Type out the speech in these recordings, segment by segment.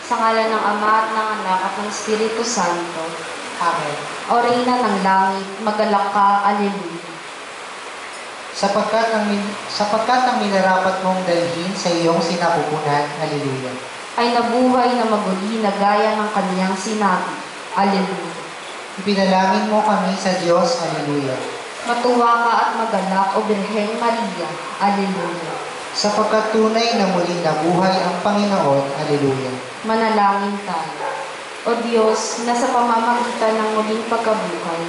Sa ngalan ng Ama at ng Anak at ng Espiritu Santo. Amen. O Reyna ng Langit, magalak ka, Alleluia. Sapagkat ang minarapat mong dalhin sa iyong sinapupunan, Alleluia. Ay nabuhay na maguli na gaya ng kaniyang sinabi, Alleluia. Ipinalangin mo kami sa Diyos, Alleluia. Matuwa ka at magalak, O Birheng Maria, Alleluia. Sapagkat tunay na muling nabuhay ang Panginoon, Alleluia. Manalangin tayo. O Diyos, na sa pamamagitan ng muling pagkabuhay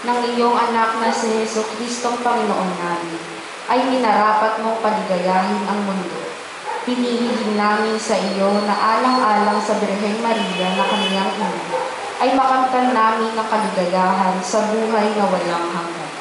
ng iyong anak na si Jesucristong Panginoon namin, ay minarapat mong paligayahin ang mundo. Hinihiling namin sa iyo na alang-alang sa Birheng Maria na kaniyang ina, ay makamtan namin ng kaligayahan sa buhay na walang hanggan.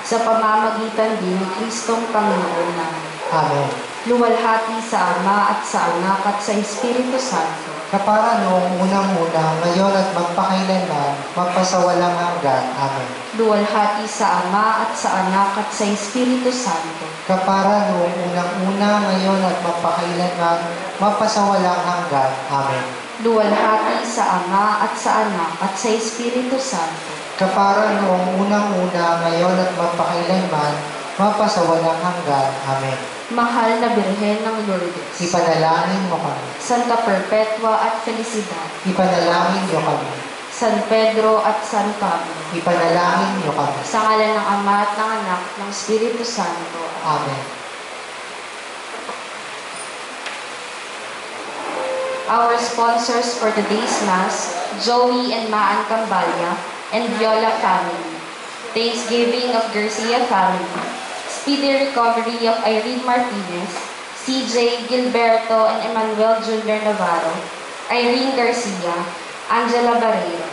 Sa pamamagitan din ni Kristong Panginoon namin. Amen. Luwalhati sa Ama at sa Anak at sa Espiritu Santo. Kapara noong unang-una, ngayon at magpakailanman, magpasawalang hanggan. Amen. Luwalhati sa Ama at sa Anak at sa Espiritu Santo. Kapara noong unang-una, ngayon at magpakailanman, magpasawalang hanggan. Amen. Luwalhati sa Ama at sa Anak at sa Espiritu Santo. Kapara noong unang-una, ngayon at magpakailanman, magpasawalang hanggan. Amen. Mahal na Birhen ng Lourdes, Ipanalangin mo kami. Santa Perpetua at Felicidad, Ipanalangin niyo kami. San Pedro at San Pablo, Ipanalangin niyo kami. sa ngalan ng Ama at ng Anak at ng Espiritu Santo. Amen. Our sponsors for today's Mass, Joey and Maan Cambalia and Viola family. Thanksgiving of Garcia family. Speedy recovery of Irene Martinez, CJ Gilberto and Emmanuel Jr. Navarro, Irene Garcia, Angela Barrero.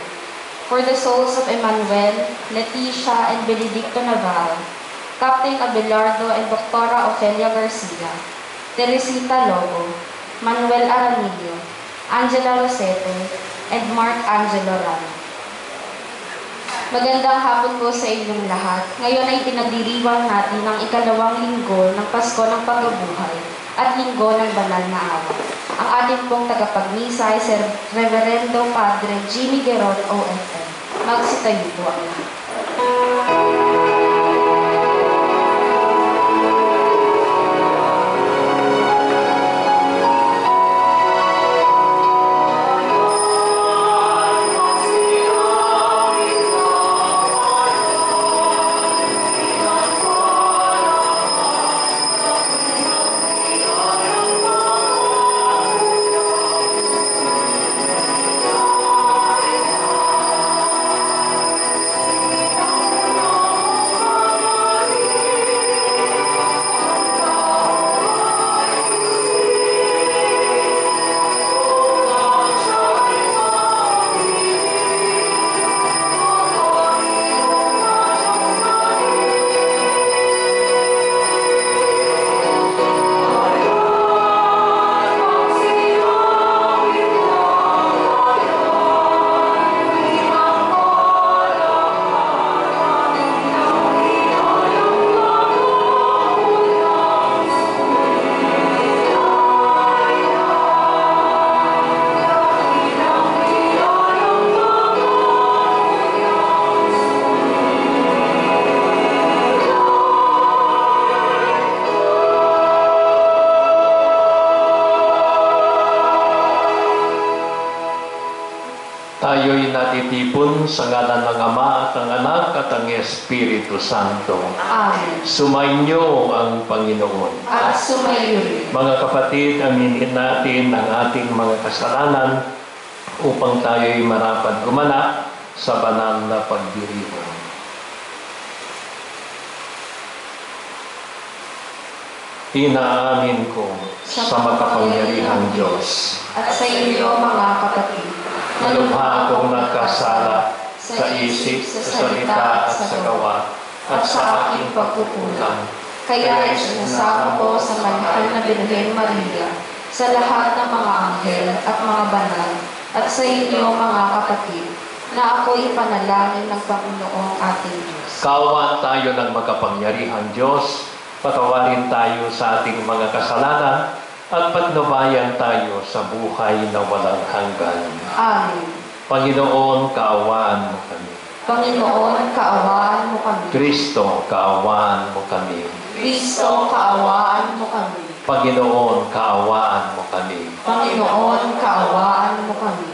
For the souls of Emmanuel, Leticia and Benedicto Navarro, Captain Abelardo and Doctora Ofelia Garcia, Teresita Lobo, Manuel Aramillo, Angela Rosete, and Mark Angelo Ramos. Magandang hapon po sa inyong lahat. Ngayon ay pinagdiriwang natin ang ikalawang linggo ng Pasko ng Pagkabuhay at linggo ng Banal na Araw. Ang ating pong tagapagmisa ay Sir Reverendo Padre Jimmy Geron, OFM. Magsitayo po ang lahat. Tayo'y natitipon sa ngalan ng Ama at ng Anak at ng Espiritu Santo. Amen. Sumainyo ang Panginoon. At sumayo rin. Mga kapatid, aminin natin ang ating mga kasalanan upang tayo'y marapat gumanap sa banal na pagdiriwang. Inaamin ko sa makapangyarihang Diyos At sa inyo mga kapatid, na lubha akong nagkasala sa isip, sa salita at sa gawa at sa aking pagkukulang. Kaya isinasama ko sa mahal na Birhen Maria, sa lahat ng mga anghel at mga banal, at sa inyo mga kapatid, na ako ipanalangin ng Panginoong ating Diyos. Kaawaan tayo ng makapangyarihang Diyos, patawarin tayo sa ating mga kasalanan at patnubayan tayo sa buhay na walang hanggan. Amen. Panginoon, kaawaan mo kami. Panginoon, kaawaan mo kami. Kristo, kaawaan mo kami. Kristo, kaawaan mo kami. Panginoon, kaawaan mo kami. Panginoon, kaawaan mo kami.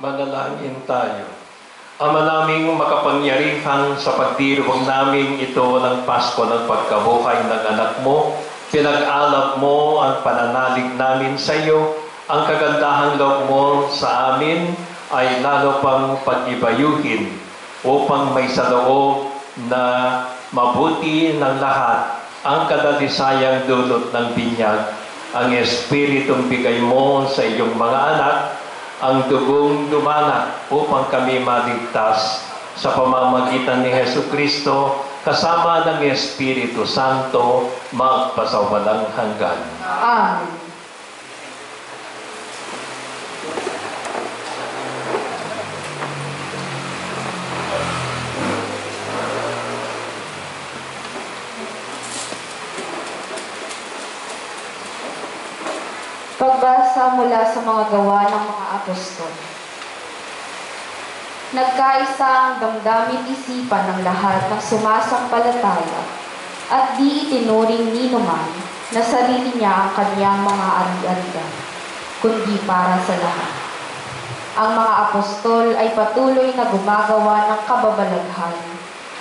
Manalangin tayo. Ama naming makapangyarihan, sa pagdiruwang namin ito ng Pasko ng pagkabuhay ng anak mo, pinag-alap mo ang pananalig namin sa iyo, ang kagandahang loob mo sa amin ay lalo pang pag-ibayuhin upang may sa loob na mabuti ng lahat ang kadalisayang dulot ng binyag, ang Espiritong bigay mo sa iyong mga anak, ang dugong dumana upang kami maligtas sa pamamagitan ni Jesucristo kasama ng Espiritu Santo magpasawalang hanggan. Amen. Pagbasa mula sa mga gawa ng mga apostol. Nagkaisa ang damdamin isipan ng lahat ng sumasampalataya at di itinuring ni numan na sarili niya ang kanyang mga ari-arian, kundi para sa lahat. Ang mga apostol ay patuloy na gumagawa ng kababalaghan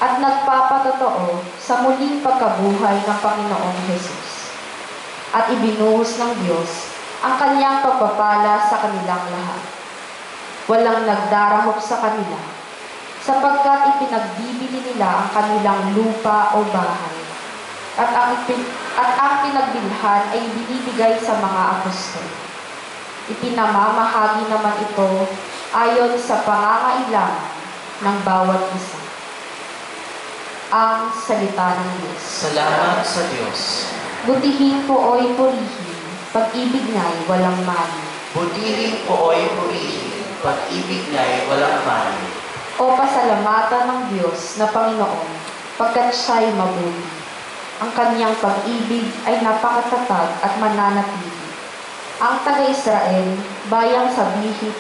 at nagpapatotoo sa muling pagkabuhay ng Panginoong Hesus. At ibinuhos ng Diyos ang kanyang pagpapala sa kanilang lahat. Walang nagdarahop sa kanila, sapagkat ipinagbibili nila ang kanilang lupa o bahay, at ang pinagbilhan ay binibigay sa mga apostol. Ipinamamahagi naman ito ayon sa pangangailangan ng bawat isa. Ang salita ng Diyos. Salamat sa Diyos. Butihin po o'y purihin, pag-ibig niya'y walang mali. Butihin po o'y purihin, pag-ibig niya'y walang mali. O pasalamatan ng Diyos na Panginoon, pagkat siya'y mabuti. Ang kanyang pag-ibig ay napakatatag at mananatili. Ang taga-Israel, bayang sabihin,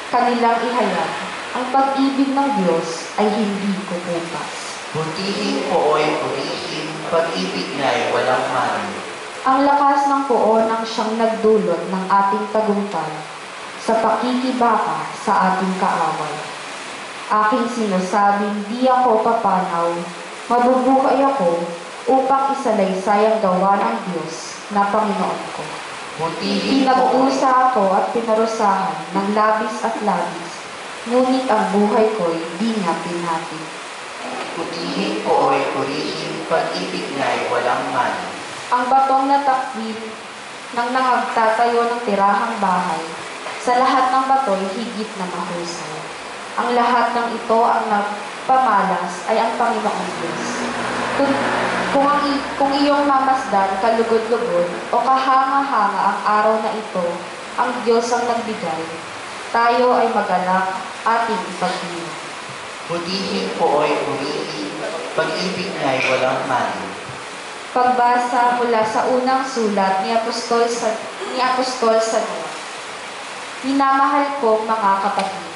kanilang ihayag, ang pag-ibig ng Diyos ay hindi kukupas. Butihin po o'y purihin, pag-ibig niya'y walang mani. Ang lakas ng poon ang siyang nagdulot ng ating tagumpay sa pakikibaka sa ating kaaway. Aking sinasabing di ako papanaw, mabubuhay ako upang isalaysay ang gawa ng Diyos na Panginoon ko. Butihin po o'y Pinag-usa ako at pinarusahan ng labis at labis, ngunit ang buhay ko'y di niya pinati. Butihin po o'y purihin, pag-ibig niya'y walang mani. Ang batong na takwil ng nangagtatayo ng tirahang bahay, sa lahat ng bato'y higit na mahusay. Ang lahat ng ito ang nagpamalas ay ang Panginoong Diyos. Kung iyong mamasdan kalugod-lugod o kahanga-hanga ang araw na ito, ang Diyos ang nagbigay, tayo ay magalak ating ipagdiwang. Butihin po o'y purihin, pag-ibig niya'y walang mani. Pagbasa mula sa unang sulat ni Apostol sa Minamahal kong mga kapatid,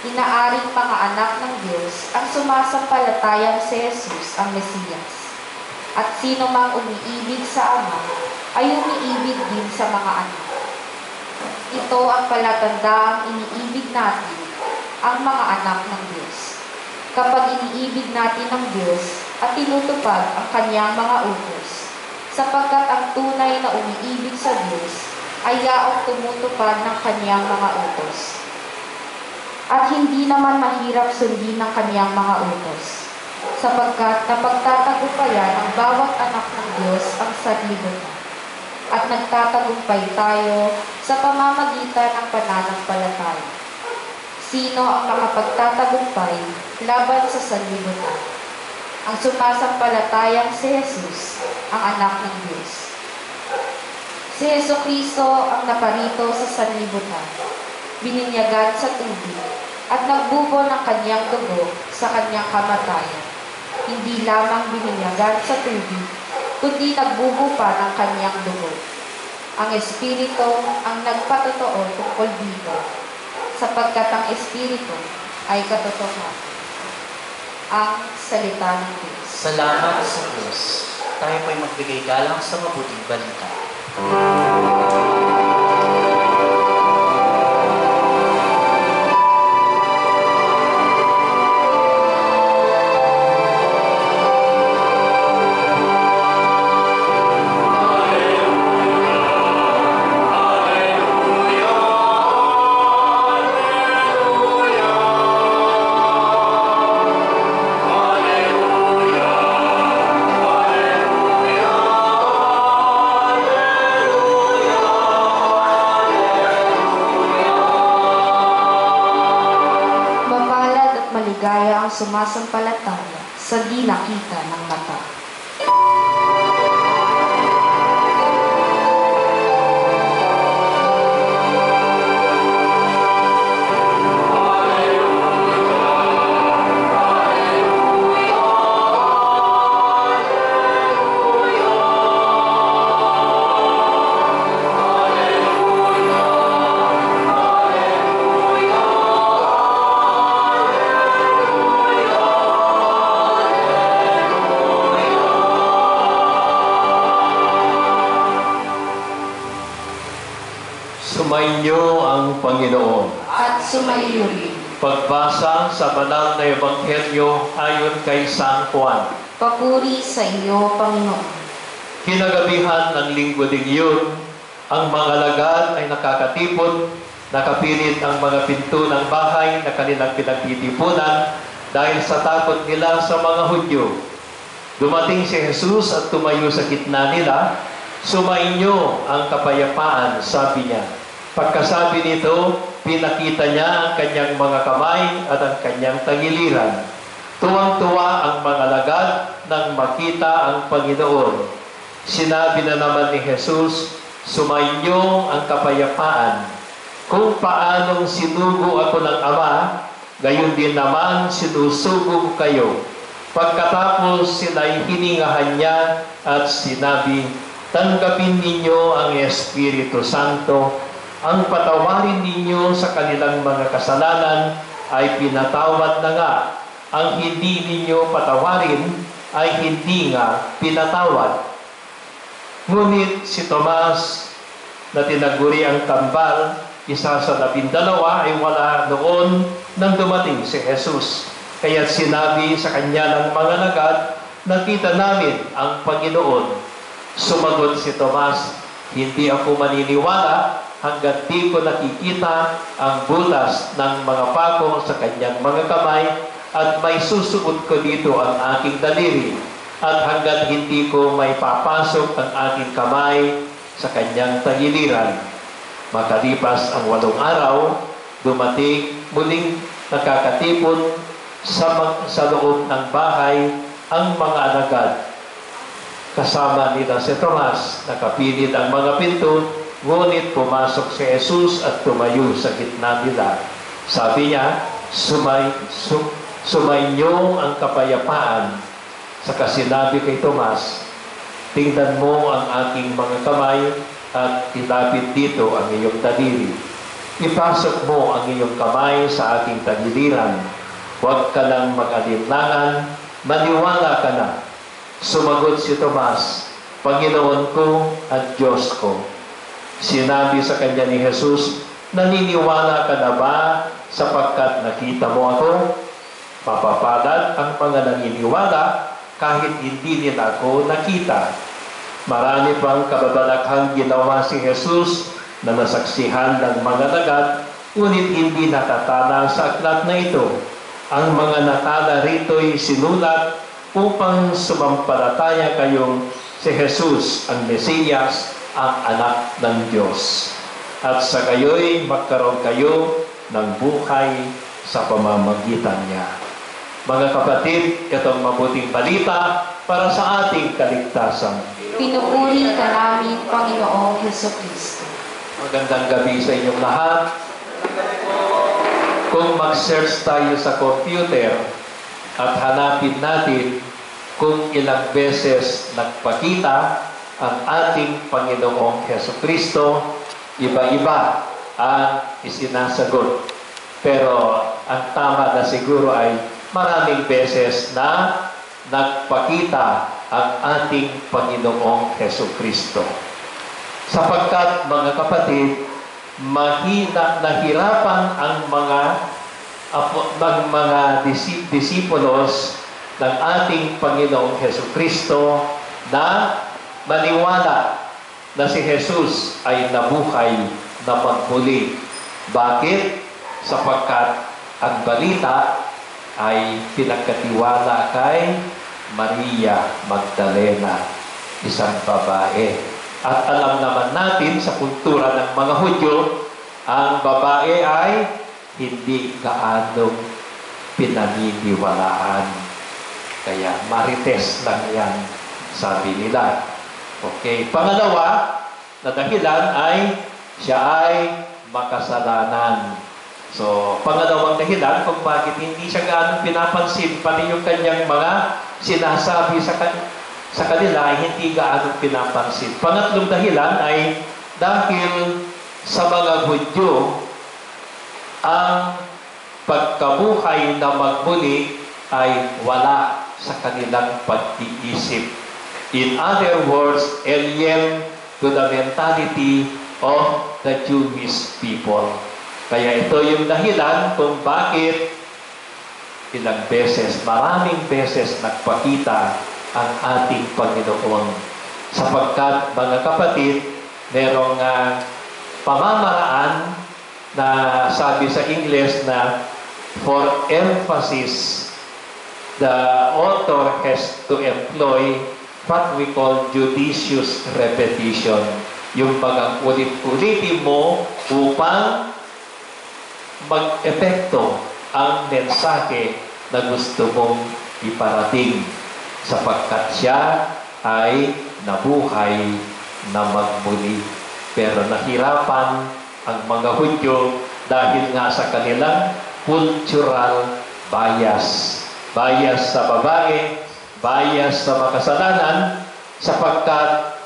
inaaring mga anak ng Diyos ang sumasampalatayang si Jesus ang Mesiyas. At sino mang umiibig sa Ama ay umiibig din sa mga anak. Ito ang palatandaang iniibig natin ang mga anak ng Diyos. Kapag iniibig natin ang Diyos at tinutupad ang kanyang mga utos, sapagkat ang tunay na umiibig sa Diyos ay yaong tumutupad ng kanyang mga utos. At hindi naman mahirap sundin ng kanyang mga utos, sapagkat napagtatagumpayan ang bawat anak ng Diyos ang sanlibutan. At nagtatagumpay tayo sa pamamagitan ng pananampalataya. Sino ang makapagtatagumpay laban sa sanlibutan? Ang sumasampalatayang si Jesus, ang anak ng Diyos. Si Jesucristo ang naparito sa sanlibutan, bininyagan sa tubig, at nagbubo ng kanyang dugo sa kanyang kamatayan. Hindi lamang bininyagan sa tubig, kundi nagbubo pa ng kanyang dugo. Ang Espiritu ang nagpatotoo tungkol dito, sapagkat ang Espiritu ay katotohanan. Ang salita ng Diyos. Salamat sa Diyos. Tayo po'y magbigay galang sa mabuting balita. Maligaya ang sumasampalataya sa di nakita ng mata. Sumainyo ang Panginoon. At sumayo rin. Pagbasa sa banal na Ebanghelyo ayon kay San Juan. Papuri sa iyo, Panginoon. Kinagabihan ng linggo ding iyon, ang mga alagad ay nakakatipon, nakapilit ang mga pinto ng bahay na kanilang pinagtitipunan dahil sa takot nila sa mga Hudyo. Dumating si Jesus at tumayo sa gitna nila. Sumainyo ang kapayapaan, sabi niya. Pagkasabi nito, pinakita niya ang kanyang mga kamay at ang kanyang tagiliran. Tuwang-tuwa ang mga alagad nang makita ang Panginoon. Sinabi na naman ni Jesus, sumainyo ang kapayapaan. Kung paanong sinugo ako ng Ama, Gayon din naman sinusubog kayo. Pagkatapos sila'y hiningahan niya at sinabi, tanggapin ninyo ang Espiritu Santo. Ang patawarin ninyo sa kanilang mga kasalanan ay pinatawad na nga. Ang hindi ninyo patawarin ay hindi nga pinatawad. Ngunit si Tomas na tinaguri ang kambal, isa sa 12 ay wala noon nang dumating si Jesus. Kaya sinabi sa kanya ng mga nagad, nakita namin ang Panginoon. Sumagot si Tomas, hindi ako maniniwala hanggat di ko nakikita ang butas ng mga pako sa kanyang mga kamay at may susuot ko dito ang aking daliri at hanggat hindi ko may papasok ang aking kamay sa kanyang tagiliran. Makalipas ang 8 araw, dumating muling nakakatipon sa loob ng bahay ang mga alagad. Kasama nila si Tomas, nakapilit ang mga pinto, ngunit pumasok si Jesus at tumayo sa gitna nila. Sabi niya, sumainyo ang kapayapaan. Saka sinabi kay Tomas, tingnan mo ang aking mga kamay at ilapit dito ang iyong daliri. Ipasok mo ang iyong kamay sa aking tagiliran. Huwag ka lang mag-alinlangan, maniwala ka na. Sumagot si Tomas, Panginoon ko at Diyos ko. Sinabi sa kanya ni Jesus, naniniwala ka na ba sapagkat nakita mo ako? Mapapalad ang mga naniniwala kahit hindi nila ako nakita. Marami pang kababalaghang ginawa si Jesus na nasaksihan ng mga lagat, ngunit hindi natatala sa aklat na ito. Ang mga natala rito'y sinulat upang sumampalataya kayong si Jesus, ang Mesiyas, ang anak ng Diyos. At sa kayo'y magkaroon kayo ng buhay sa pamamagitan niya. Mga kapatid, itong mabuting balita para sa ating kaligtasan. Pinupuri ka namin, Panginoong Hesukristo. Magandang gabi sa inyong lahat. Kung mag-search tayo sa computer at hanapin natin kung ilang beses nagpakita ang ating Panginoong Hesukristo, iba-iba ang isinasagot. Pero ang tama na siguro ay maraming beses na nagpakita ang ating Panginoong Hesukristo. Sapagkat, mga kapatid, nahirapan ang mga disipulos ng ating Panginoong Hesukristo na maniwala na si Jesus ay nabuhay na magmuli. Bakit? Sapagkat ang balita ay pinagkatiwala kay Maria Magdalena, isang babae. At alam naman natin sa kultura ng mga Hudyo, ang babae ay hindi gaano pinaniniwalaan. Kaya marites lang yan, sabi nila. Okay. Pangalawa na dahilan ay siya ay makasalanan. So, pangalawang dahilan kung bakit hindi siya gaano pinapansin, pati yung kanyang mga sinasabi sa kanila ay hindi gaano pinapansin. Pangatlong dahilan ay dahil sa mga Hudyo, ang pagkabuhay na magmuli ay wala sa kanilang pag-iisip. In other words, alien to the mentality of the Jewish people. Kaya ito yung dahilan kung bakit ilang beses, maraming beses nagpakita ang ating Panginoon. Sapagkat, mga kapatid, merong pamamaraan na sabi sa English na for emphasis, the author has to employ what we call judicious repetition. Yung mga ulit-ulitin mo upang mag-epekto ang mensahe na gusto mong iparating. Sapagkat siya ay nabuhay na magmuli. Pero nahirapan ang mga Hudyo dahil nga sa kanilang cultural bias. Bias sa babae, bias sa makasalanan, sapagkat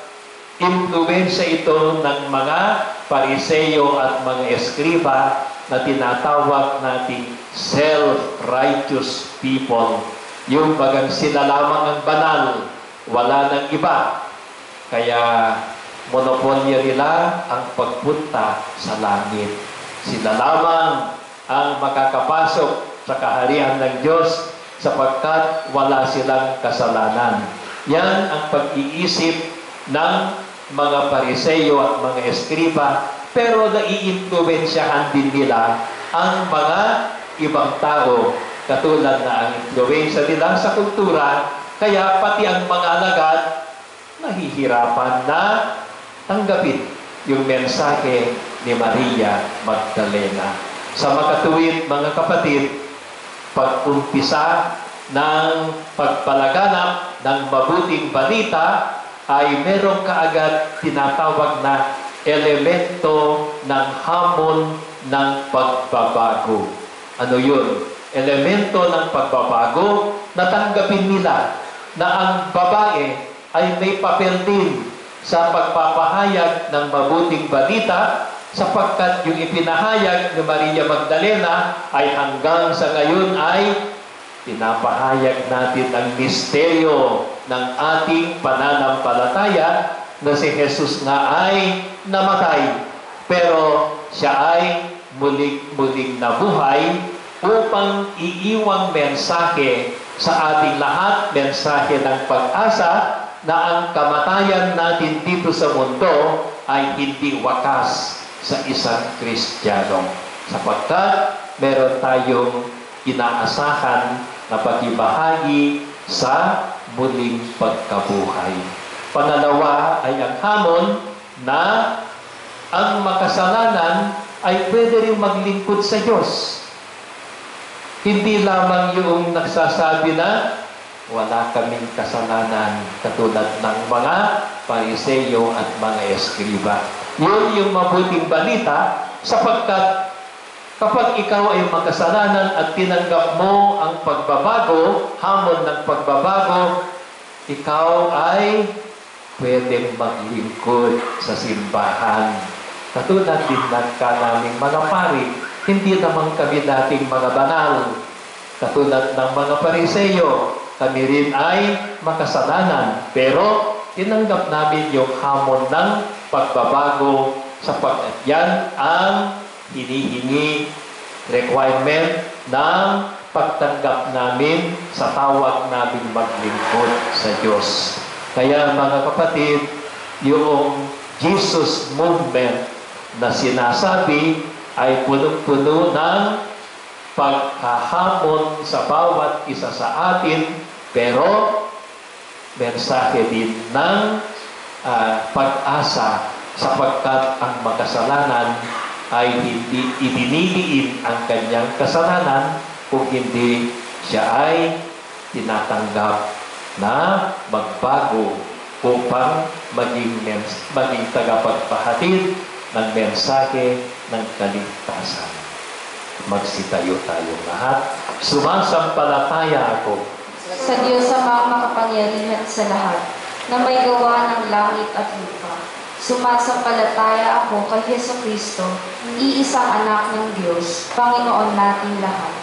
impluwensya ito ng mga Pariseo at mga eskriba na tinatawag nating self-righteous people. Yung bagang sila lamang ang banal, wala nang iba. Kaya monopolya nila ang pagpunta sa langit. Sila lamang ang makakapasok sa kaharian ng Diyos sapagkat wala silang kasalanan. Yan ang pag-iisip ng mga Pariseo at mga eskriba, pero naiimpluwensyahan din nila ang mga ibang tao, katulad na ang impluwensya nila sa kultura, kaya pati ang mga alagad nahihirapan na tanggapin yung mensahe ni Maria Magdalena. Sa makatuwid, mga kapatid, pag-umpisa ng pagpalaganap ng mabuting balita ay meron kaagad tinatawag na elemento ng hamon ng pagbabago. Ano yun? Elemento ng pagbabago na tanggapin nila na ang babae ay may papel din sa pagpapahayag ng mabuting balita, sapagkat yung ipinahayag ni Maria Magdalena ay hanggang sa ngayon ay pinapahayag natin ang misteryo ng ating pananampalataya na si Jesus nga ay namatay, pero siya ay muling nabuhay upang iiwang mensahe sa ating lahat, mensahe ng pag-asa na ang kamatayan natin dito sa mundo ay hindi wakas sa isang Kristiyano, sapagkat meron tayong inaasahan na pagibahagi sa muling pagkabuhay. Pangalawa ay ang hamon na ang makasalanan ay pwede rin maglingkod sa Diyos. Hindi lamang yung nagsasabi na wala kaming kasalanan, katulad ng mga Pariseo at mga eskriba. Yun yung mabuting balita, sapagkat kapag ikaw ay makasalanan at tinanggap mo ang pagbabago, hamon ng pagbabago, ikaw ay pwedeng maglingkod sa simbahan. Katulad din ng kanaming mga pari, hindi naman kami dating mga banal. Katulad ng mga Pariseo, kami rin ay makasalanan. Pero tinanggap namin yung hamon ng pagbabago, sapagkat yan ang hinihingi, requirement ng pagtanggap namin sa tawag namin maglingkod sa Diyos. Kaya mga kapatid, yung Jesus movement na sinasabi ay punong-puno ng paghahamon sa bawat isa sa atin, pero mensahe din ng pag-asa, sapagkat ang makasalanan ay hindi idinidiin ang kanyang kasalanan kung hindi siya ay tinatanggap na magbago upang maging tagapagpahatid ng mensahe ng kaligtasan. Magsitayo tayong lahat. Sumasampalataya ako Sa Diyos Amang makapangyarihan sa lahat, na may gawa ng langit at lupa. Sumasampalataya ako kay Jesucristo, iisang anak ng Diyos, Panginoon nating lahat.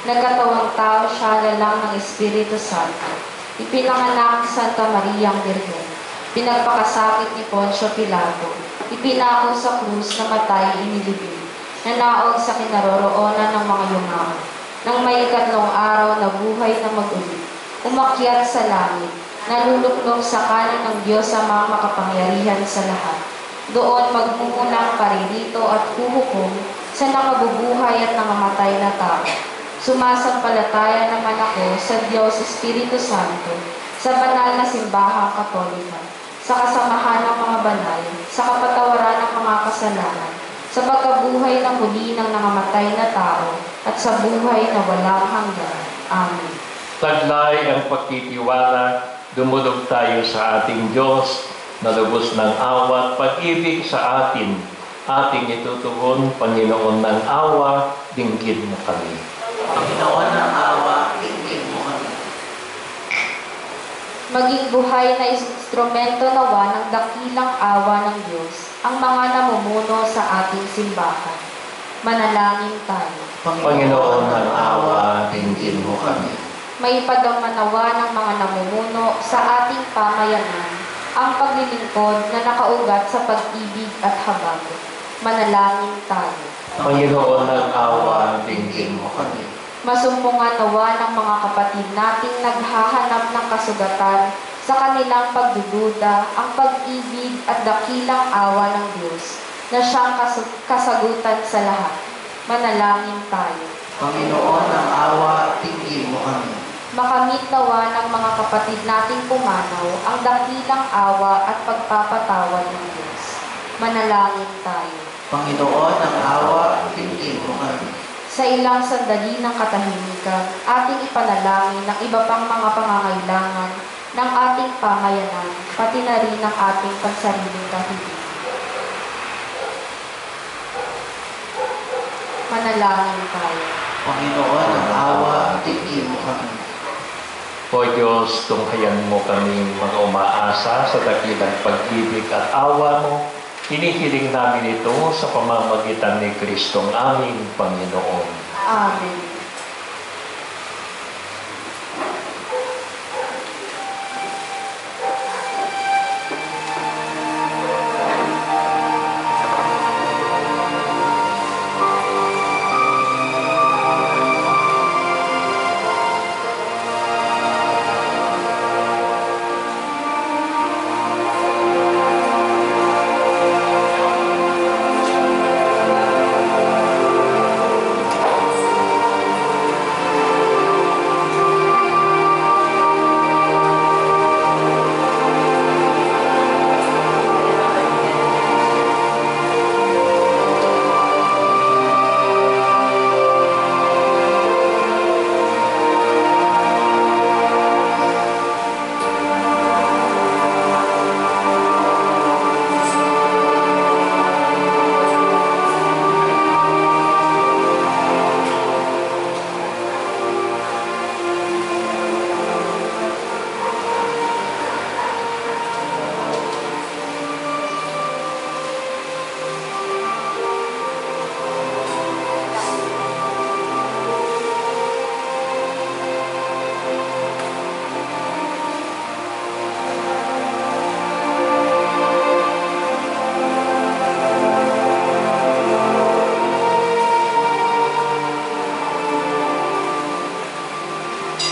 Nagkatawang tao siya lalang ng Espiritu Santo. Ipinanganak ni Santa Mariang Virgen. Pinagpakasakit ni Poncio Pilato. Ipinako sa krus na matay inilibing. Nanaog sa kinaroroonan ng mga yumaman. Nang may ikatlong araw na buhay na mag-ulit. Umakyat sa langit. Naluluklok sa kanan ng Diyos Amang makapangyarihan sa lahat. Doon magmumunang paririto at huhukom sa nakabubuhay at namamatay na tao. Sumasampalataya naman ako sa Diyos Espiritu Santo, sa banal na simbahang Katolika, sa kasamahan ng mga banal, sa kapatawaran ng mga kasalanan, sa pagkabuhay na muli ng nangamatay na tao, at sa buhay na walang hanggan. Amen. taglay ang pagtitiwala, dumulog tayo sa ating Diyos na lubos ng awa at pag-ibig sa atin. Ating itutugon, Panginoon ng awa, dinggin mo kami. Panginoon ng awa, tingin mo kami. Maging buhay na instrumento nawa ng dakilang awa ng Diyos ang mga namumuno sa ating simbahan. Manalangin tayo. Panginoon ng awa, tingin mo kami. Maipadama nawa ng mga namumuno sa ating pamayanan ang paglilingkod na nakaugat sa pag-ibig at habag. Manalangin tayo. Panginoon ng awa, tingin mo kami. Masumpungan nawa ng mga kapatid nating naghahanap ng kasugatan sa kanilang pagdududa ang pag-ibig at dakilang awa ng Diyos na siyang kasagutan sa lahat. Manalangin tayo. Panginoon ng awa, tingin mo kami. Makamit nawa ng mga kapatid nating pumanaw ang dakilang awa at pagpapatawad ng Diyos. Manalangin tayo. Panginoon ng awa, tingin mo kami. Sa ilang sandali ng katahimikan, ating ipanalangin ng iba pang mga pangangailangan ng ating pamayanan, pati na rin ng ating pansariling kahilingan. Manalangin tayo. Panginoon ng awa, tingin mo kami. O Diyos, tunghayan mo kaming mga umaasa sa dakilang pag-ibig at awa mo. Hinihiling namin ito sa pamamagitan ni Kristong aming Panginoon. Amen.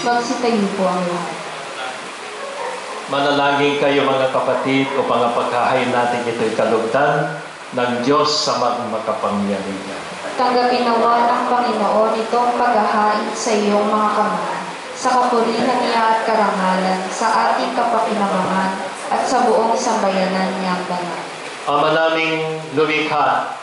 Magsitayo po ang lahat. Manalangin kayo mga kapatid o mga paghahain natin ito'y kalugdan ng Diyos sa makapangyarihan. Tanggapin nawa ng Panginoon itong paghahain sa iyong mga kamay, sa kapurihan niya at karangalan, sa ating kapakinabangan at sa buong sambayanan niyang banal. Ama naming lumikha,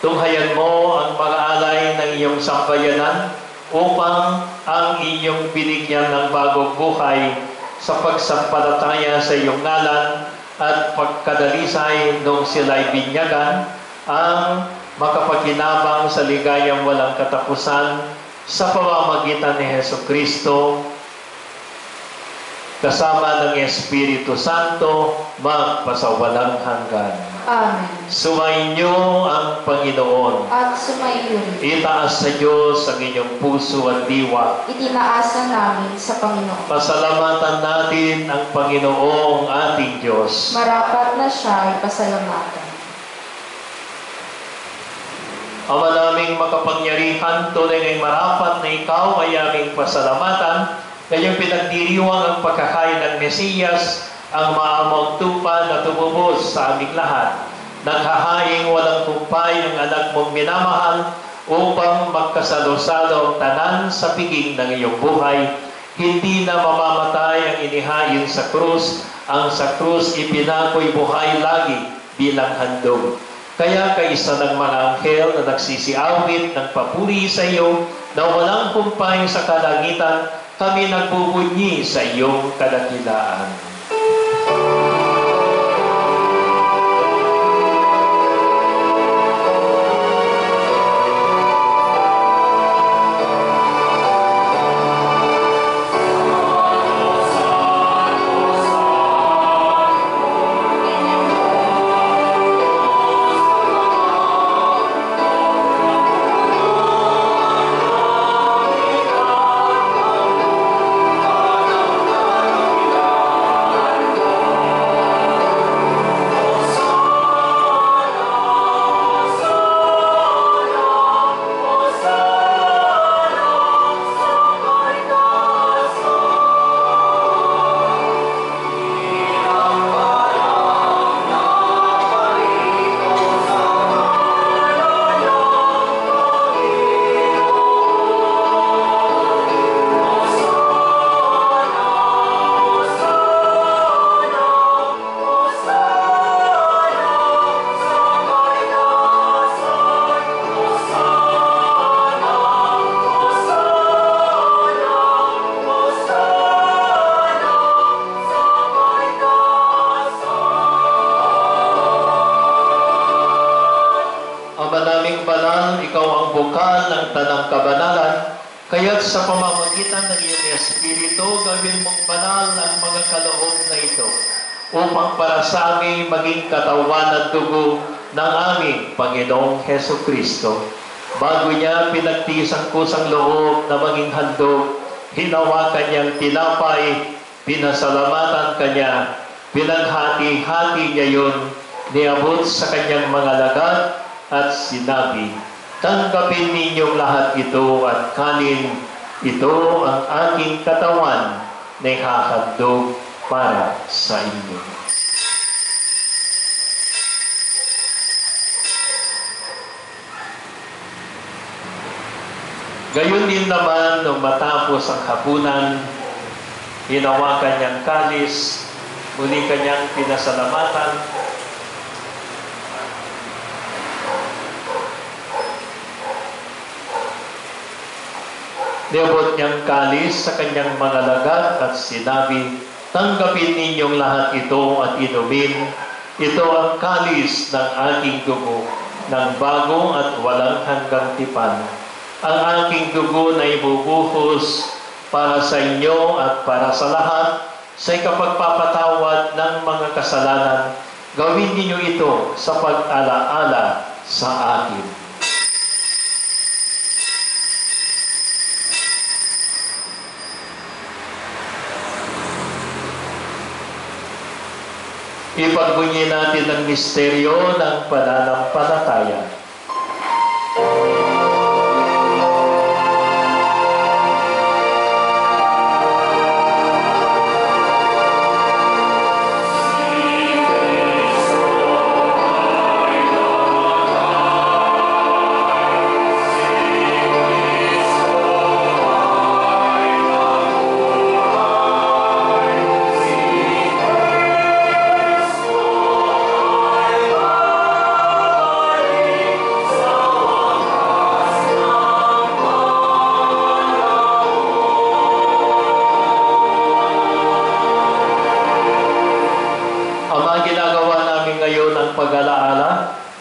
tunghayan mo ang mga alay ng iyong sambayanan upang ang iyong binigyan ng bagong buhay sa pagsampalataya sa iyong ngalan at pagkadalisay nung sila'y binyagan ang makapakinabang sa ligayang walang katapusan sa pamamagitan ni Hesukristo kasama ng Espiritu Santo magpasawalang hanggan. Amen. Sumainyo ang Panginoon. At sumayo rin. Itaas sa Diyos ang inyong puso at diwa. Itinaasa namin sa Panginoon. Pasalamatan natin ang Panginoong ating Diyos. Marapat na siya ay pasalamatan. Ama naming makapangyarihan, tunay nga'y marapat na ikaw ay aming pasalamatan. Ngayong pinagdiriwang ang pagkakain ng Mesiyas, ang maamong tupa na tumubos sa aming lahat. Naghahaing walang kumpay ang anak mong minamahal upang magkasalo-salo ang tanan sa piging ng iyong buhay. Hindi na mamamatay ang inihain sa krus. Ang sa krus ipinako'y buhay lagi bilang handog. Kaya kaisa ng mga anghel na nagsisiawit ng papuri sa iyo na walang kumpay sa kalangitan, kami nagbubunyi sa iyong kadakilaan. ng tanang kabanalan, kaya't sa pamamagitan ng iyong Espiritu, gawin mong banal ang mga kaloob na ito, upang para sa amin maging katawan at dugo ng aming Panginoong Heso Kristo. Bago niya pinagtiis ang kusang loob na maging handog, hinawakan niyang tinapay, pinasalamatan kanya, pinaghati-hati niya yun, niabot sa kanyang mga lagat at sinabi, "Tanggapin ninyong lahat ito at kanin, ito ang aking katawan na ihahandog para sa inyo." Gayon din naman, nung matapos ang hapunan, hinawakan niyang kalis, muli kanyang pinasalamatan, niabot niyang kalis sa kanyang mga lagat at sinabi, "Tanggapin ninyong lahat ito at inumin. Ito ang kalis ng aking dugo, ng bagong at walang hanggang tipan. Ang aking dugo na ibubuhos para sa inyo at para sa lahat sa ikapagpapatawad ng mga kasalanan. Gawin ninyo ito sa pag-alaala sa akin." Ipagbunyi natin ang misteryo ng pananampalataya.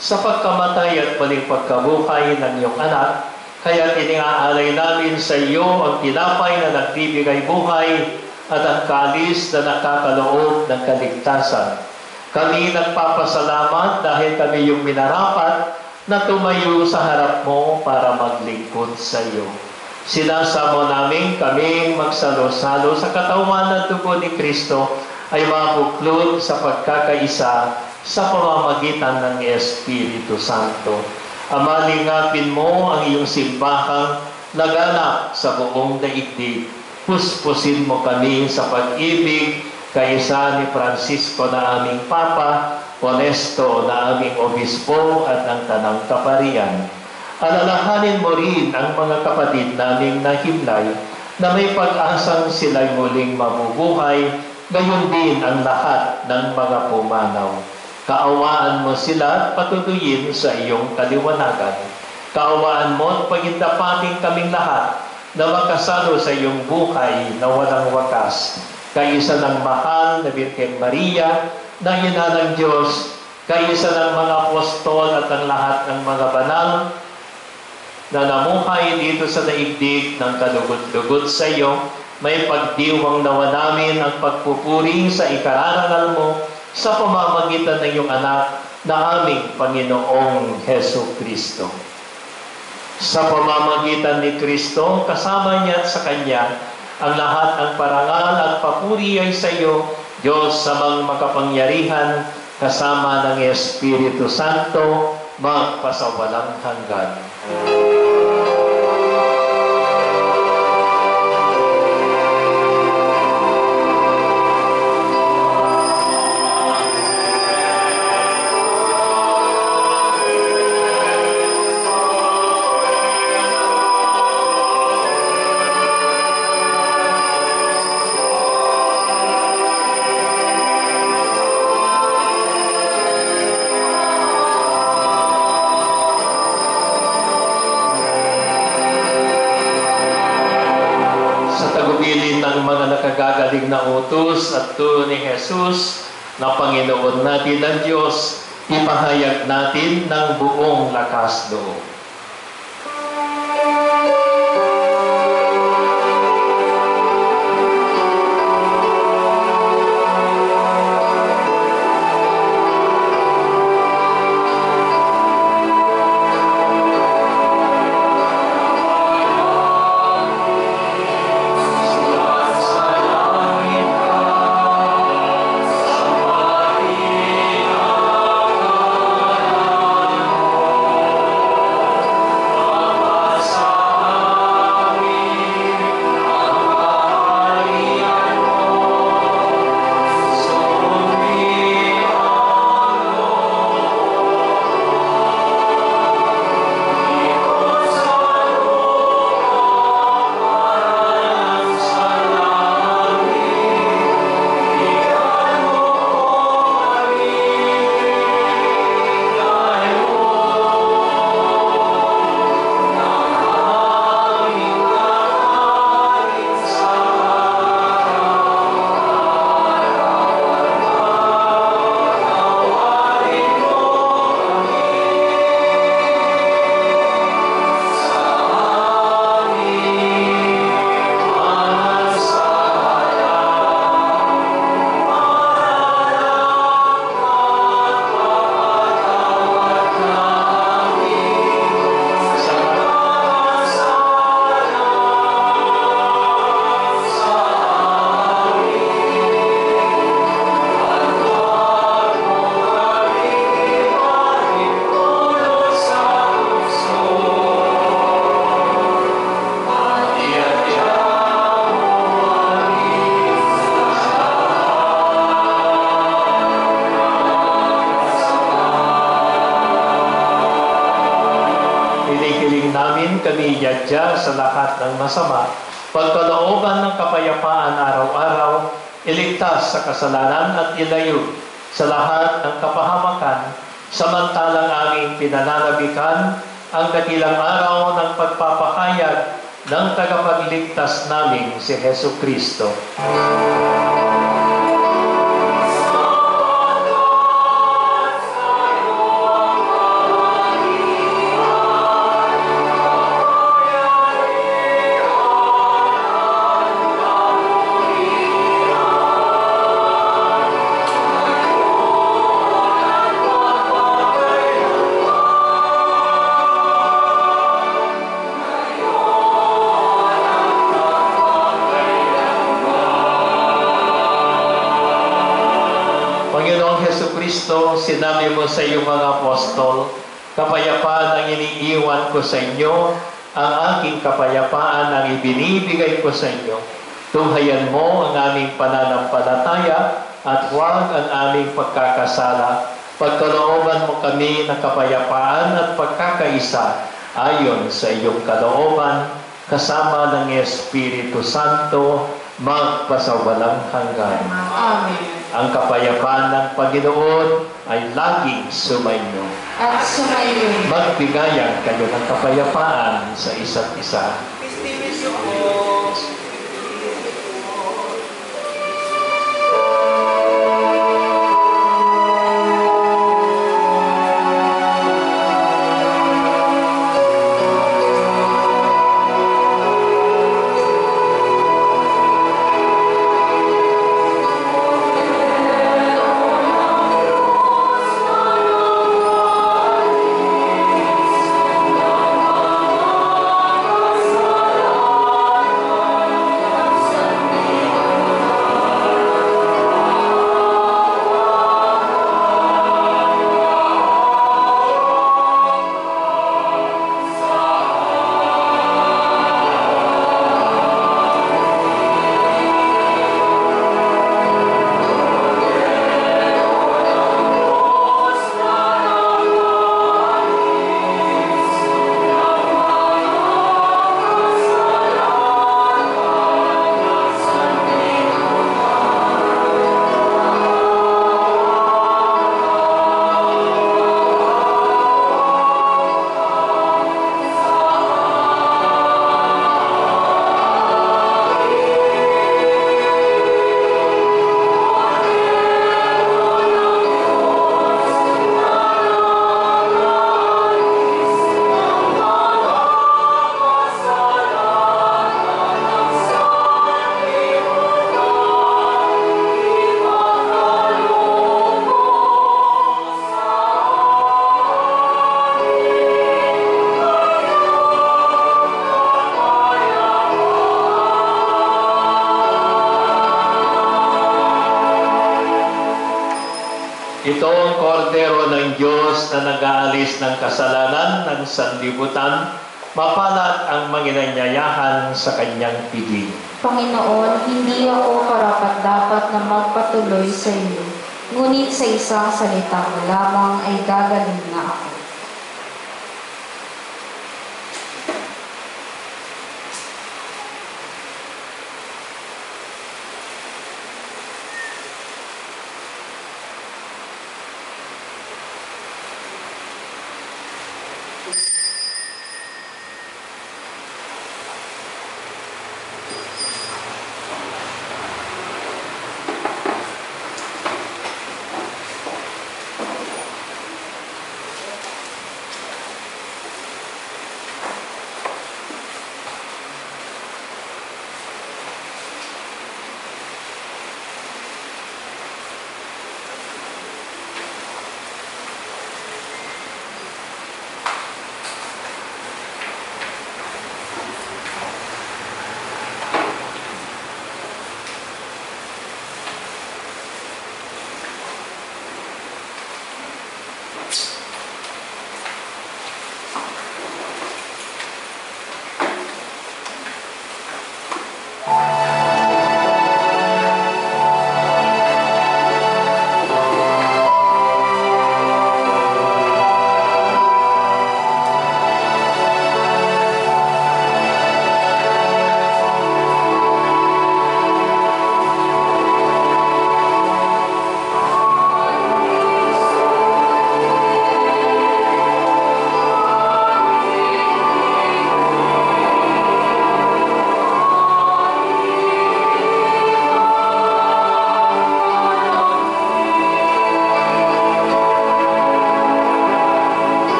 Sa pagkamatay at maling pagkabuhay ng iyong anak, kaya iniaalay namin sa iyo ang tinapay na nagbibigay buhay at ang kalis na nakakaloob ng kaligtasan. Kami nagpapasalamat dahil kami yung minarapat na tumayo sa harap mo para maglingkod sa iyo. Sinasamo namin kaming magsalo-salo sa katawan at dugo ni Kristo ay mabuklod sa pagkakaisa sa pamamagitan ng Espiritu Santo. Amalingapin mo ang iyong simbahang laganap sa buong daigdig. Puspusin mo kami sa pag-ibig kaisa ni Francisco na aming Papa, Honesto na aming Obispo at ng Tanang Kaparian. Alalahanin mo rin ang mga kapatid naming nahimlay na may pag-asang sila'y muling mabubuhay, gayon din ang lahat ng mga pumanaw. Kaawaan mo sila at patutuyin sa iyong kaliwanagan. Kaawaan mo at pagindapating kaming lahat na makasalo sa iyong buhay na walang wakas. Kaisa ng mahal na Birhen Maria, na ina ng Diyos, kaisa ng mga apostol at ang lahat ng mga banal na namuhay dito sa daigdig ng kalugot-lugot sa iyo, may pagdiwang nawa namin ang pagpupuri sa ikararangal mo sa pamamagitan ng iyong anak na aming Panginoong Heso Kristo. Sa pamamagitan ni Kristo, kasama niya at sa Kanya, ang lahat ng parangal at papuri ay sa iyo, Diyos samang makapangyarihan, kasama ng Espiritu Santo, magpasawalang hanggan. Gagaling na utos at turo ni Jesus na Panginoon natin ang Diyos, ipahayag natin ng buong lakas loob. rin kami yadya sa lahat ng masama, pagkalooban ng kapayapaan araw-araw, iligtas sa kasalanan at ilayo sa lahat ng kapahamakan, samantalang aming pinananabikan ang dakilang araw ng pagpapahayag ng tagapagligtas namin si Hesu Kristo. Panginoong Hesu Kristo, sinabi mo sa iyong mga apostol, kapayapaan ang iniiwan ko sa inyo, ang aking kapayapaan ang ibinibigay ko sa inyo. Tunghayan mo ang aming pananampalataya at huwag ang aming pagkakasala. Pagkalooban mo kami ng kapayapaan at pagkakaisa ayon sa iyong kalooban, kasama ng Espiritu Santo, magpasawalang hanggan. Amen. Ang kapayapaan ng Panginoon ay laging sumainyo. At sumayon. Magbigayan kayo ng kapayapaan sa isa't isa. Ito ang kordero ng Diyos na nag-aalis ng kasalanan ng sanlibutan. Mapalad ang manginanyayahan sa kanyang piling. Panginoon, hindi ako karapat-dapat na magpatuloy sa iyo. Ngunit sa isang salita mo lamang ay gagaling na ako.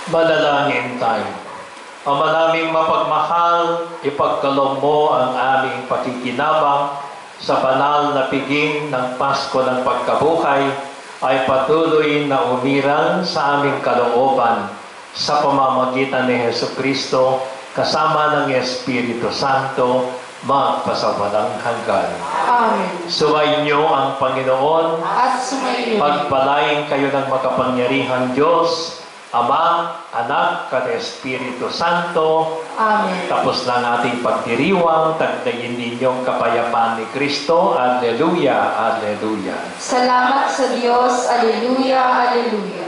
Manalangin tayo. Ama naming mapagmahal, ipagkaloob mo ang aming pakikinabang sa banal na piging ng Pasko ng Pagkabuhay ay patuloy na umirang sa aming kalooban sa pamamagitan ni Jesucristo kasama ng Espiritu Santo magpasawalang hanggan. Amen. Sumainyo ang Panginoon. At sumayo. Pagpalain kayo ng makapangyarihang Diyos, Ama, Anak, at Espiritu Santo. Amen. Tapos na ang ating pagdiriwang, tagdayin ninyong kapayapaan ni Kristo. Alleluia, Alleluia. Salamat sa Diyos. Alleluia, Alleluia.